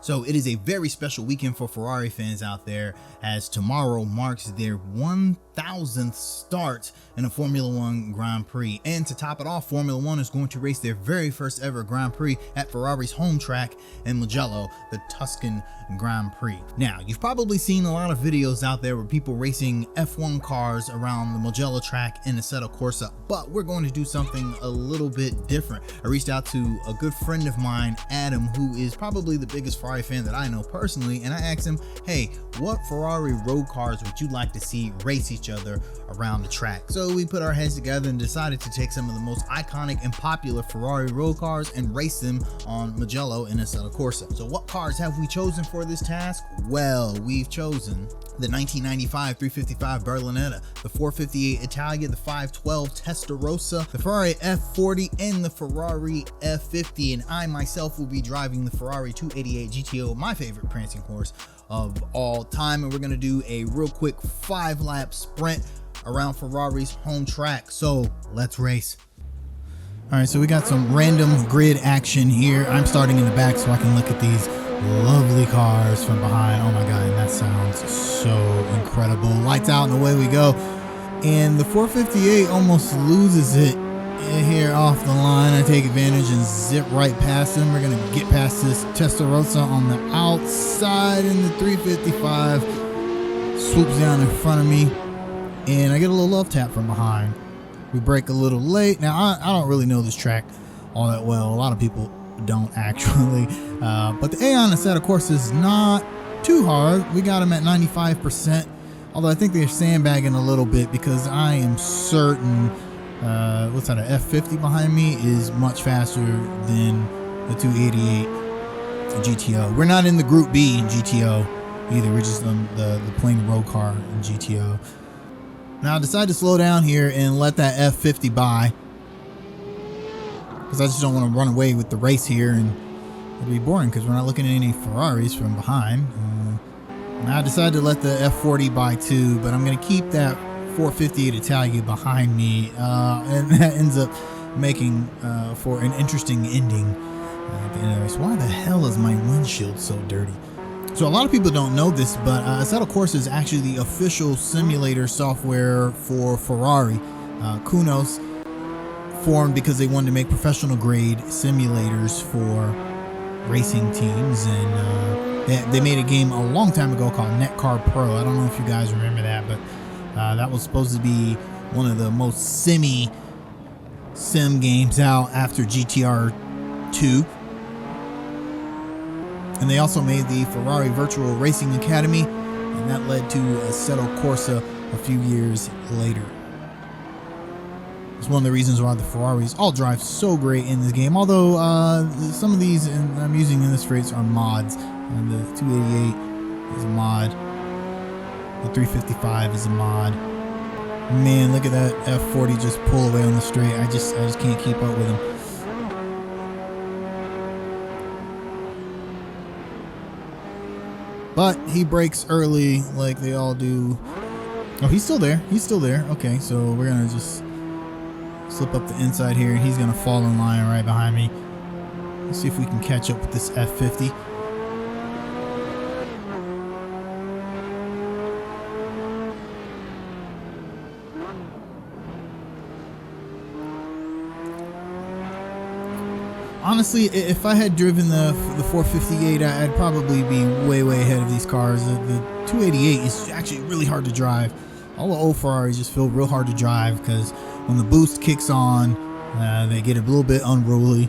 So it is a very special weekend for Ferrari fans out there, as tomorrow marks their 1000th start in a Formula One Grand Prix. And to top it off, Formula One is going to race their very first ever Grand Prix at Ferrari's home track in Mugello, the Tuscan Grand Prix. Now, you've probably seen a lot of videos out there where people racing F1 cars around the Mugello track in Assetto Corsa, but we're going to do something a little bit different. I reached out to a good friend of mine, Adam, who is probably the biggest Ferrari fan that I know personally, and I asked him, hey, what Ferrari road cars would you like to see race each other around the track? So we put our heads together and decided to take some of the most iconic and popular Ferrari road cars and race them on Mugello in Assetto Corsa. So what cars have we chosen for this task? Well, we've chosen the 1995 355 Berlinetta, the 458 Italia, the 512 Testarossa, the Ferrari F40, and the Ferrari F50. And I myself will be driving the Ferrari 288 GTO, my favorite prancing horse of all time. And we're going to do a real quick 5-lap sprint around Ferrari's home track. So let's race. All right, so we got some random grid action here. I'm starting in the back so I can look at these lovely cars from behind. Oh my god, and that sounds so incredible. Lights out and away we go. And the 458 almost loses it here off the line. I take advantage and zip right past him. We're gonna get past this Testarossa on the outside, and the 355 swoops down in front of me, and I get a little love tap from behind. We brake a little late. Now I don't really know this track all that well. A lot of people don't actually, but the Aeon Assetto Corsa is not too hard. We got them at 95%, although I think they're sandbagging a little bit because I am certain what's that, a F50 behind me is much faster than the 288 GTO. We're not in the Group B in GTO either. We're just on the plain road car in GTO. Now I decided to slow down here and let that F50 by, because I just don't want to run away with the race here, and it'll be boring because we're not looking at any Ferraris from behind. Now I decided to let the F40 by too, but I'm going to keep that 458 Italia behind me, and that ends up making for an interesting ending at the end of the race. Why the hell is my windshield so dirty? So a lot of people don't know this, but Assetto Corsa is actually the official simulator software for Ferrari. Kunos formed because they wanted to make professional grade simulators for racing teams, and they made a game a long time ago called Netcar Pro. I don't know if you guys remember that, but that was supposed to be one of the most sim games out after GTR 2. And they also made the Ferrari Virtual Racing Academy, and that led to Assetto Corsa a few years later. It's one of the reasons why the Ferraris all drive so great in this game, although some of these I'm using in this race are mods. And the 288 is a mod, the 355 is a mod. Man, look at that F40 just pull away on the straight. I just can't keep up with him. But he brakes early like they all do. Oh, he's still there. He's still there. Okay, so we're gonna just slip up the inside here, and he's gonna fall in line right behind me. Let's see if we can catch up with this F50. Honestly, if I had driven the 458, I'd probably be way ahead of these cars. The 288 is actually really hard to drive. All the old Ferraris just feel real hard to drive because when the boost kicks on, they get a little bit unruly.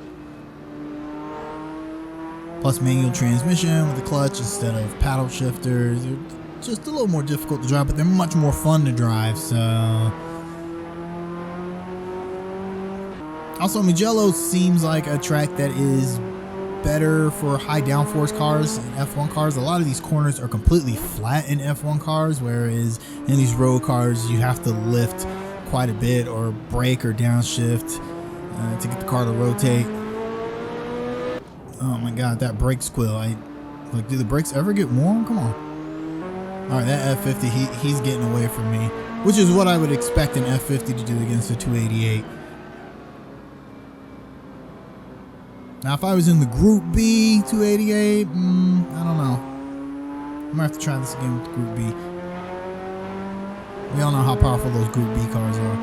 Plus manual transmission with the clutch instead of paddle shifters. They're just a little more difficult to drive, but they're much more fun to drive. So also, Mugello seems like a track that is better for high downforce cars and F1 cars. A lot of these corners are completely flat in F1 cars, whereas in these road cars you have to lift quite a bit or brake or downshift to get the car to rotate. Oh my god, that brake squeal. Like, do the brakes ever get warm? Come on. Alright, that F50, he's getting away from me, which is what I would expect an F50 to do against a 288. Now, if I was in the Group B 288, I don't know. I'm gonna have to try this again with Group B. We all know how powerful those Group B cars are.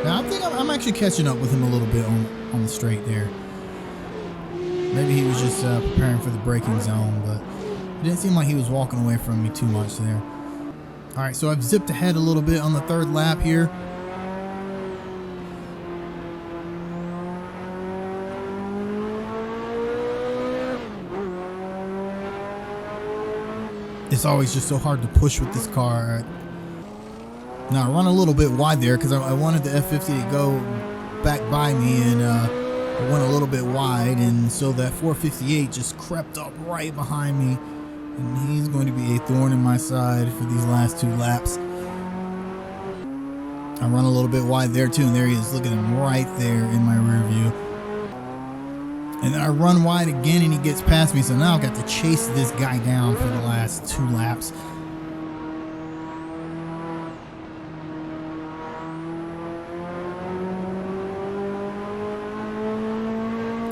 Now, I think I'm actually catching up with him a little bit on the straight there. Maybe he was just preparing for the braking zone, but it didn't seem like he was walking away from me too much there. All right, so I've zipped ahead a little bit on the third lap here. It's always just so hard to push with this car. Now I run a little bit wide there because I wanted the F50 to go back by me, and it went a little bit wide, and so that 458 just crept up right behind me, and he's going to be a thorn in my side for these last 2 laps. I run a little bit wide there too, and there he is. Look at him right there in my rear view. And then I run wide again, and he gets past me, so now I've got to chase this guy down for the last 2 laps.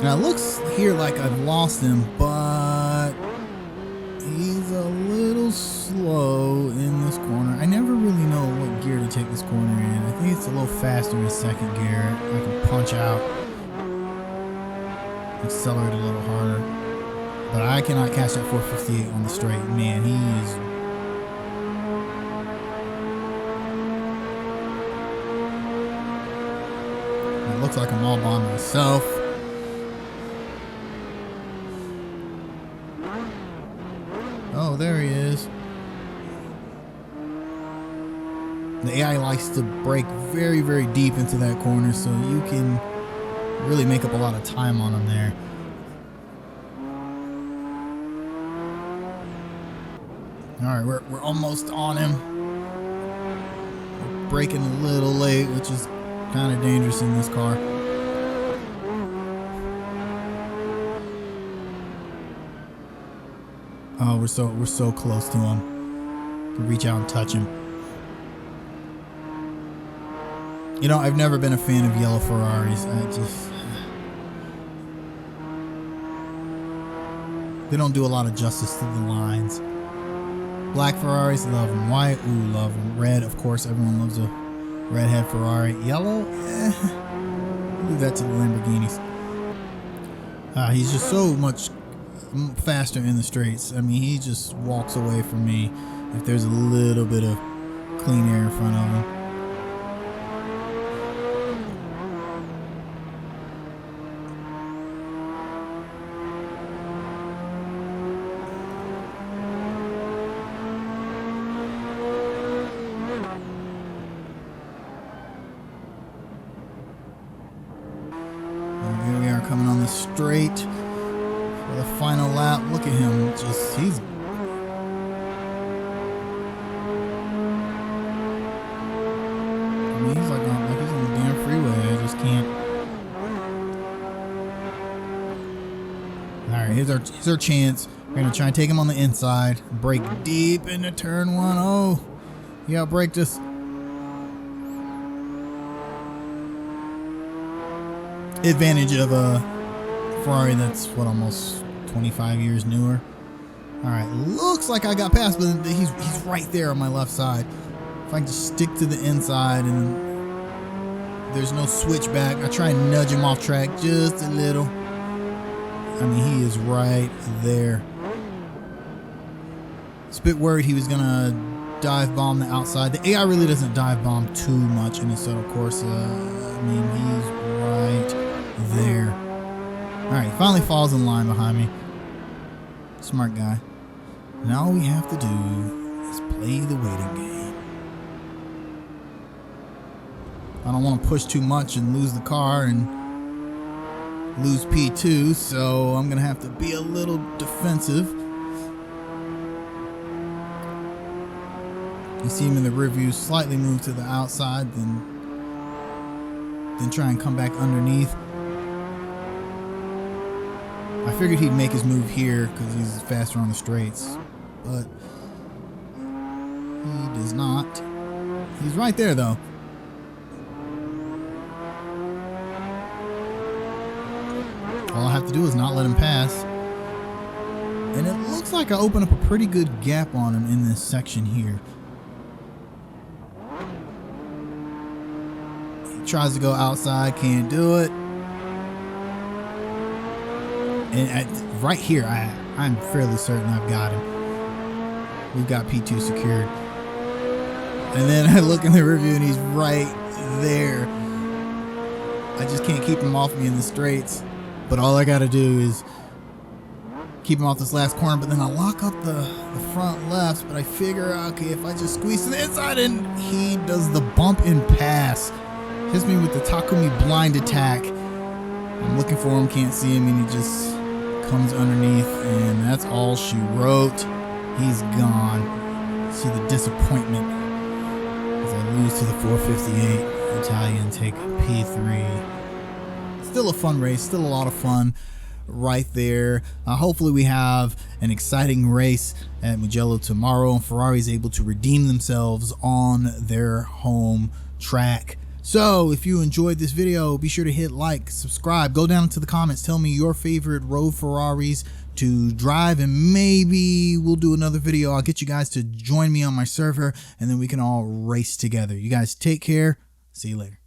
Now it looks here like I've lost him, but he's a little slow in this corner. I never really know what gear to take this corner in. I think it's a little faster in 2nd gear. I can punch out, accelerate a little harder, but I cannot catch that 458 on the straight. Man, he is. It looks like I'm all by myself. Oh, there he is. The AI likes to brake very, very deep into that corner, so you can really make up a lot of time on him there. All right, we're almost on him. We're braking a little late, which is kind of dangerous in this car. Oh, we're so close to him. To reach out and touch him. You know, I've never been a fan of yellow Ferraris. They don't do a lot of justice to the lines. Black Ferraris, love them. White, ooh, love them. Red, of course, everyone loves a redhead Ferrari. Yellow, leave that to the Lamborghinis. He's just so much faster in the straights. I mean, he just walks away from me if there's a little bit of clean air in front of him. And here we are coming on the straight for the final lap. Look at him, just he's he's like he's on the damn freeway. I just can't. All right, here's our chance. We're gonna try and take him on the inside, brake deep into turn 1. Oh, he outbraked us. Advantage of a Ferrari that's what, almost 25 years newer. All right, looks like I got past, but he's right there on my left side. If I can just stick to the inside and there's no switchback, I try and nudge him off track just a little. I mean, he is right there. It's a bit worried he was gonna dive bomb the outside. The AI really doesn't dive bomb too much in Assetto Corsa. I mean, he's right there. All right, he finally falls in line behind me. Smart guy. Now all we have to do is play the waiting game. I don't want to push too much and lose the car and lose P2, so I'm gonna have to be a little defensive. You see him in the rear view slightly move to the outside, then try and come back underneath. I figured he'd make his move here because he's faster on the straights. but he does not. He's right there though. All I have to do is not let him pass. And it looks like I open up a pretty good gap on him in this section here. He tries to go outside, can't do it. And right here, I'm fairly certain I've got him. We've got P2 secured. And then I look in the review and he's right there. I just can't keep him off me in the straights. But all I got to do is keep him off this last corner. But then I lock up the front lefts. But I figure, okay, if I just squeeze to the inside and he does the bump and pass. Hits me with the Takumi blind attack. I'm looking for him, can't see him, and he just comes underneath. And that's all she wrote. He's gone. See the disappointment as I lose to the 458 Italian, take P3. Still a fun race, still a lot of fun right there. Hopefully we have an exciting race at Mugello tomorrow and Ferrari is able to redeem themselves on their home track. So if you enjoyed this video, be sure to hit like, subscribe, go down into the comments, tell me your favorite road Ferraris to drive, and maybe we'll do another video. I'll get you guys to join me on my server and then we can all race together. You guys take care. See you later.